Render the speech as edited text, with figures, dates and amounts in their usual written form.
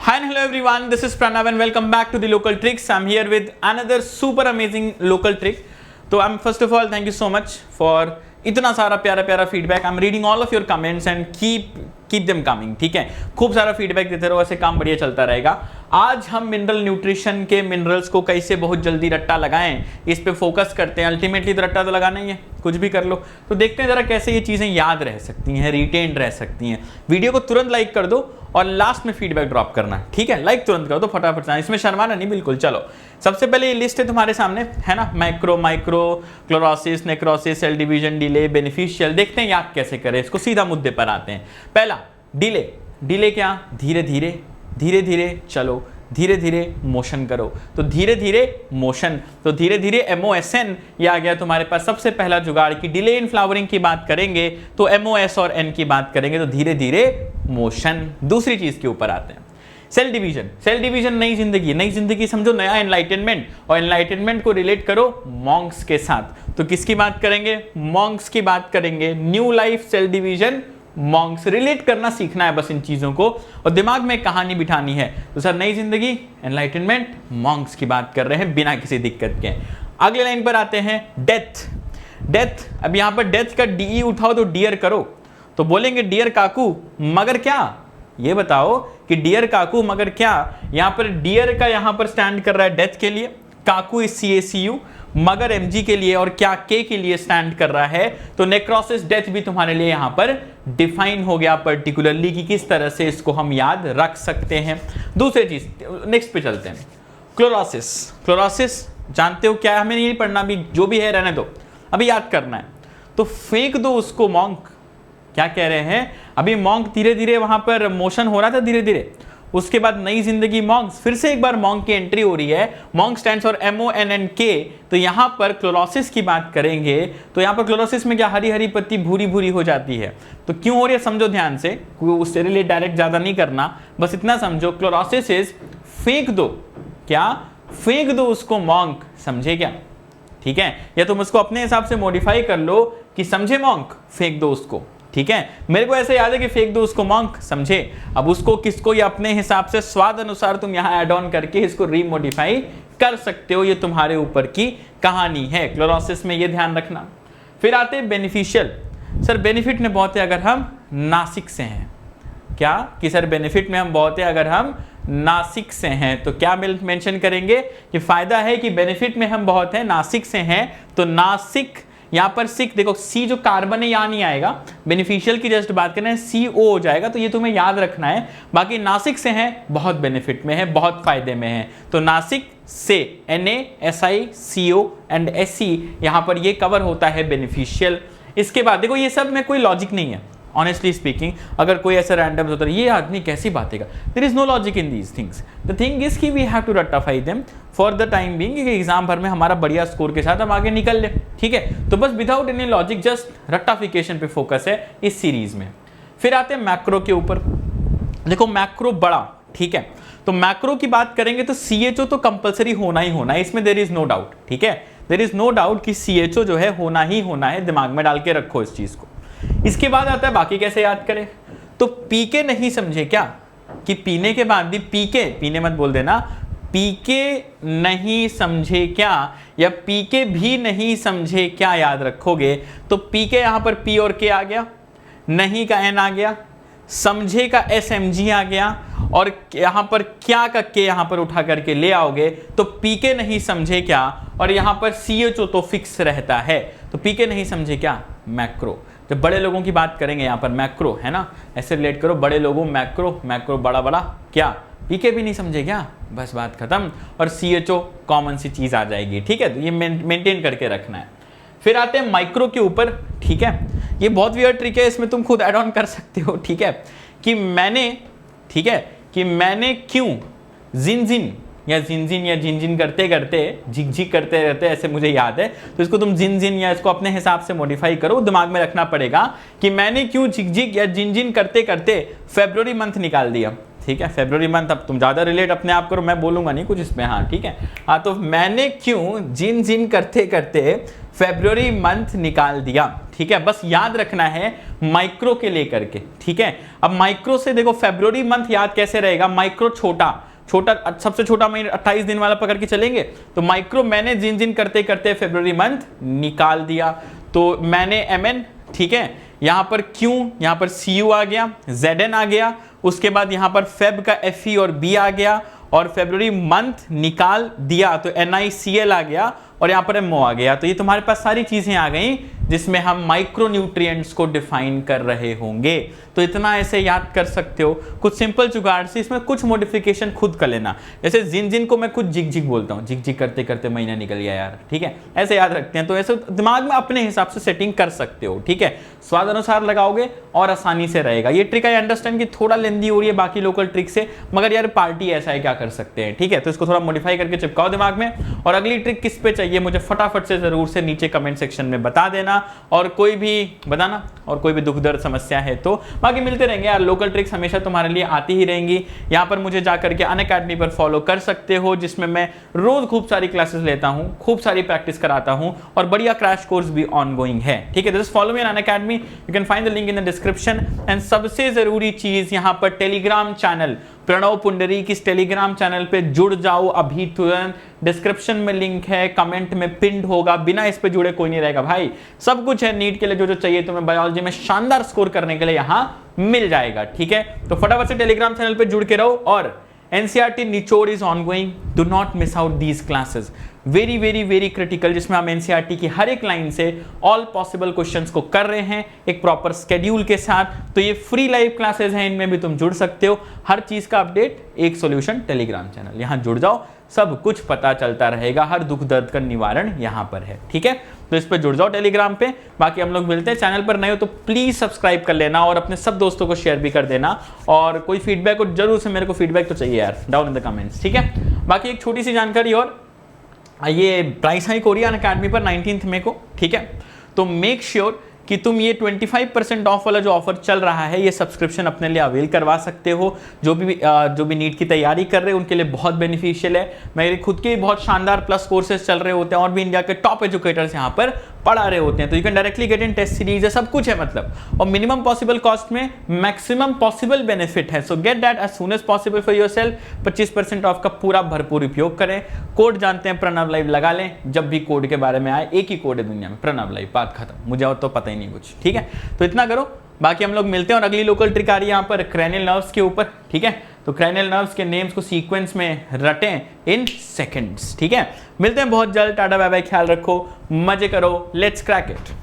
Hi and hello everyone, this is Pranav and welcome back to the Local Tricks. I'm here with another super amazing local trick. So I'm first of all thank you so much for इतना सारा प्यारा प्यारा feedback. I am reading all of your comments and keep them coming. ठीक है, खूब सारा feedback देते रहो, ऐसे काम बढ़िया चलता रहेगा. आज हम मिनरल न्यूट्रिशन के मिनरल्स को कैसे बहुत जल्दी रट्टा लगाएं, इस पे फोकस करते हैं. अल्टीमेटली तो रट्टा तो लगाना ही है, कुछ भी कर लो. तो देखते हैं जरा कैसे ये चीजें याद रह सकती हैं, रिटेन रह सकती हैं. वीडियो को तुरंत लाइक कर दो और लास्ट में फीडबैक ड्रॉप करना. ठीक है, लाइक तुरंत कर दो फटाफट से, इसमें शर्माना नहीं बिल्कुल. चलो सबसे पहले ये लिस्ट है तुम्हारे सामने, है ना. Micro chlorosis, necrosis, cell division, delay, beneficial. देखते हैं याद कैसे करें इसको. सीधा मुद्दे पर आते हैं. पहला डिले क्या, धीरे धीरे चलो, धीरे धीरे मोशन करो. तो धीरे धीरे मोशन, तो धीरे धीरे MOSN ये आ गया तुम्हारे पास. सबसे पहला जुगाड़ की डिले इन फ्लावरिंग की बात करेंगे तो MOS और N की बात करेंगे तो धीरे धीरे मोशन. दूसरी चीज के ऊपर आते हैं, सेल डिवीजन. नई जिंदगी समझो, नया एनलाइटनमेंट. और एनलाइटनमेंट को रिलेट करो मॉन्क्स के साथ. तो किसकी बात करेंगे? मॉन्क्स की बात करेंगे. New life, cell division, monks. Relate करना सीखना है बस इन चीजों को, और दिमाग में कहानी बिठानी है. तो सर नई जिंदगी, एनलाइटनमेंट, मॉन्क्स की बात कर रहे हैं बिना किसी दिक्कत के. अगले लाइन पर आते हैं, डेथ. अब यहां पर डेथ का DE उठाओ तो डियर करो. तो बोलेंगे डियर काकू मगर क्या, ये बताओ कि डियर काकू मगर क्या. यहां पर डियर का यहां पर स्टैंड कर रहा है डेथ के लिए, काकू इस CACU, मगर MG के लिए, और क्या K के लिए स्टैंड कर रहा है. तो नेक्रोसिस डेथ भी तुम्हारे लिए यहां पर डिफाइन हो गया पर्टिकुलरली कि किस तरह से इसको हम याद रख सकते हैं. दूसरी चीज, नेक्स्ट पे चलते हैं. क्लोरोसिस जानते हो क्या है, हमें नहीं पढ़ना, अभी जो भी है रहने दो, अभी याद करना है. तो फेंक दो उसको मॉन्क. क्या कह रहे हैं, अभी मॉन्क धीरे धीरे वहां पर मोशन हो रहा था धीरे धीरे. उसके बाद नई जिंदगी मॉन्क्स, फिर से एक बार मॉन्क की एंट्री हो रही है. Monk stands for MONNK. तो यहां पर क्लोरोसिस की बात करेंगे तो यहां पर क्लोरोसिस में क्या, हरी हरी पत्ती भूरी हो जाती है. तो क्यों हो रही है समझो ध्यान से, उससे रिलेट डायरेक्ट ज्यादा नहीं करना, बस इतना समझो. क्लोरोसिस इज फेंक दो, क्या फेंक दो उसको मॉन्क. समझे क्या? ठीक है, या तुम उसको अपने हिसाब से मॉडिफाई कर लो कि समझे मॉन्क, फेंक दो उसको. ठीक है, मेरे को ऐसे याद है कि फेंक दो उसको मॉन्क, समझे. अब उसको किसको, ये अपने हिसाब से स्वाद अनुसार तुम यहाँ ऐड ऑन करके इसको रीमोडिफाई कर सकते हो. ये तुम्हारे ऊपर की कहानी है. क्लोरोसिस में ये ध्यान रखना. फिर आते हैं बेनिफिशियल. सर बेनिफिट में बहुत है अगर हम नासिक से हैं. क्या कि सर बेनिफिट में हम बहुत है अगर हम नासिक से हैं. तो क्या मेंशन करेंगे कि फायदा है कि बेनिफिट में हम बहुत है, नासिक से हैं. तो नासिक, यहां पर सिक देखो, C जो कार्बन है यहां नहीं आएगा. बेनिफिशियल की जस्ट बात करें CO हो जाएगा. तो ये तुम्हें याद रखना है. बाकी नासिक से हैं, बहुत बेनिफिट में है, बहुत फायदे में है. तो नासिक से NaSiCO एंड SC यहां पर ये कवर होता है बेनिफिशियल. इसके बाद देखो ये सब में कोई लॉजिक नहीं है ऑनेस्टली स्पीकिंग. अगर कोई ऐसा रैंडम होता है, ये आदमी कैसी बातें का, there is no logic in these things. The thing is कि वी हैव टू रट्टाफाई them for the time being, कि एग्जाम भर में हमारा बढ़िया स्कोर के साथ हम आगे निकल ले. ठीक है, तो बस विदाउट एनी लॉजिक जस्ट रट्टाफिकेशन पे फोकस है इस सीरीज में. फिर आते हैं मैक्रो के ऊपर. देखो मैक्रो बड़ा, ठीक है, तो मैक्रो की बात करेंगे तो CHO तो कंपलसरी होना ही होना है, इसमें देयर इज नो डाउट. ठीक है, देयर इज नो डाउट कि CHO जो है होना ही होना है. दिमाग में डाल के रखो इस चीज को. इसके बाद आता है बाकी कैसे याद करें. तो पीके नहीं समझे क्या, कि पीने के बाद भी पीने मत बोल देना, पीके नहीं समझे क्या, या पीके भी नहीं समझे क्या याद रखोगे. तो पीके यहां पर P और K आ गया, नहीं का N आ गया, समझे का SMG आ गया, और यहां पर क्या का K यहां पर उठा करके ले आओगे तो पीके नहीं समझे क्या, और यहां पर CHO तो फिक्स रहता है. तो पीके नहीं समझे क्या, मैक्रो. जब बड़े लोगों की बात करेंगे यहां पर मैक्रो, है ना, ऐसे रिलेट करो बड़े लोगों, मैक्रो बड़ा क्या, पीके भी नहीं समझे क्या, बस बात खत्म. और CHO कॉमन सी चीज आ जाएगी. ठीक है, तो ये मेंटेन करके रखना है. फिर आते हैं माइक्रो के ऊपर. ठीक है, ये बहुत वियर्ड ट्रिक है, इसमें तुम खुद ऐड ऑन कर सकते हो. ठीक है, कि मैंने क्यों जिन या जिन करते झिक करते रहते, ऐसे मुझे याद है. तो इसको तुम जिन या इसको अपने हिसाब से मॉडिफाई करो. दिमाग में रखना पड़ेगा कि मैंने क्यों झिक या जिन करते फरवरी मंथ निकाल दिया. ठीक है, फरवरी मंथ। अब तुम ज़्यादा रिलेट अपने आप करो, मैं बोलूँगा नहीं कुछ इसमें, हाँ ठीक है। हाँ, तो मैंने क्यों जिन जिन करते करते फरवरी मंथ निकाल दिया, ठीक है। बस याद रखना है माइक्रो के लेकर के, ठीक है। अब माइक्रो से देखो फरवरी मंथ याद कैसे रहेगा, माइक्रो छोटा सबसे छोटा महीना 28 दिन वाला पकड़ के चलेंगे, तो माइक्रो मैंने जिन जिन करते करते फरवरी मंथ निकाल दिया। तो मैंने MN, ठीक है, यहां पर क्यों, यहां पर CU आ गया, ZN आ गया, उसके बाद यहां पर फेब का FE और B आ गया, और फरवरी मंथ निकाल दिया तो NICL आ गया, और यहां पर MO आ गया। तो ये तुम्हारे पास सारी चीजें आ गई जिसमें हम माइक्रो न्यूट्रिएंट्स को डिफाइन कर रहे होंगे। तो इतना ऐसे याद कर सकते हो कुछ सिंपल जुगाड़ से। इसमें कुछ मॉडिफिकेशन खुद कर लेना, जैसे जिन जिन को मैं कुछ जिग जिग बोलता हूँ, जिग जिग करते करते महीना निकल गया यार, ठीक है, ऐसे याद रखते हैं। तो ऐसे दिमाग में अपने हिसाब से सेटिंग कर सकते हो, ठीक है, स्वाद अनुसार लगाओगे और आसानी से रहेगा। ये ट्रिक आई अंडरस्टैंड कि थोड़ा लेंदी हो रही है बाकी लोकल ट्रिक से, मगर यार पार्टी ऐसा है, क्या कर सकते हैं, ठीक है। तो इसको थोड़ा मॉडिफाई करके चिपकाओ दिमाग में। और अगली ट्रिक किस पे चाहिए मुझे फटाफट से जरूर से नीचे कमेंट सेक्शन में बता देना, और कोई भी बताना, और कोई भी दुख दर्द समस्या है तो। बाकी मिलते रहेंगे यार, लोकल ट्रिक्स हमेशा तुम्हारे लिए आती ही रहेंगी। यहाँ पर मुझे जाकर के अनअकैडमी पर फॉलो कर सकते हो, जिसमें मैं रोज खूब सारी क्लासेस लेता हूँ, खूब सारी प्रैक्टिस कराता हूँ, और बढ़िया क्रैश कोर्स भी ऑनगोइंग है, ठीक है। Just follow me on Unacademy, you can find the link in the description. And सबसे जरूरी चीज यहाँ पर टेलीग्राम चैनल प्रणव पुंडरीक, इस टेलीग्राम चैनल पे जुड़ जाओ अभी तुरंत। डिस्क्रिप्शन में लिंक है, कमेंट में पिंड होगा, बिना इस पे जुड़े कोई नहीं रहेगा भाई। सब कुछ है नीट के लिए, जो जो चाहिए तुम्हें बायोलॉजी में शानदार स्कोर करने के लिए यहाँ मिल जाएगा, ठीक है। तो फटाफट से टेलीग्राम चैनल पे जुड़ के रहो। और NCERT निचोड़ is ongoing, do not miss out these classes, very very very critical, जिसमें हम NCERT की हर एक लाइन से ऑल पॉसिबल क्वेश्चंस को कर रहे हैं एक प्रॉपर स्केड्यूल के साथ। तो ये फ्री लाइव क्लासेस हैं, इनमें भी तुम जुड़ सकते हो। हर चीज का अपडेट, एक सॉल्यूशन, टेलीग्राम चैनल, यहां जुड़ जाओ, सब कुछ पता चलता रहेगा, हर दुख दर्द का निवारण यहां पर है, ठीक है। तो इस पे जुड़ जाओ टेलीग्राम पे। बाकी हम लोग मिलते हैं, चैनल पर नए हो तो प्लीज सब्सक्राइब कर लेना, और अपने सब दोस्तों को शेयर भी कर देना। और कोई फीडबैक हो जरूर से, मेरे को फीडबैक तो चाहिए यार, डाउन इन द कमेंट्स, ठीक है। बाकी एक छोटी सी जानकारी और, ये प्राइस हाइक हो रही है अनअकैडमी पर 19 मई को, ठीक है। तो मेक श्योर कि तुम ये 25% ऑफ वाला जो ऑफर चल रहा है, ये सब्सक्रिप्शन अपने लिए अवेल करवा सकते हो। जो भी नीट की तैयारी कर रहे हैं उनके लिए बहुत बेनिफिशियल है। मेरे खुद के बहुत शानदार प्लस कोर्सेज चल रहे होते हैं, और भी इंडिया के टॉप एजुकेटर्स यहाँ पर पढ़ा रहे होते हैं। तो you can directly get in test series है, सब कुछ है मतलब, और मिनिमम पॉसिबल कॉस्ट में मैक्सिमम पॉसिबल बेनिफिट है। So get that as soon as possible for yourself. 25% off का पूरा भरपूर उपयोग करें। कोड जानते हैं, प्रणव लाइव लगा लें, जब भी कोड के बारे में आए, एक ही कोड है दुनिया में, प्रणव लाइव, बात खत्म, मुझे और तो पता ही नहीं कुछ, ठीक है। तो इतना करो, बाकी हम लोग मिलते हैं। और अगली लोकल ट्रिक आ रही है यहाँ पर क्रैनियल नर्व्स के ऊपर, ठीक है। तो क्रैनियल नर्व्स के नेम्स को सीक्वेंस में रटें इन सेकंड्स, ठीक है। मिलते हैं बहुत जल्द, टाटा बाय बाय, ख्याल रखो, मजे करो, लेट्स क्रैक इट।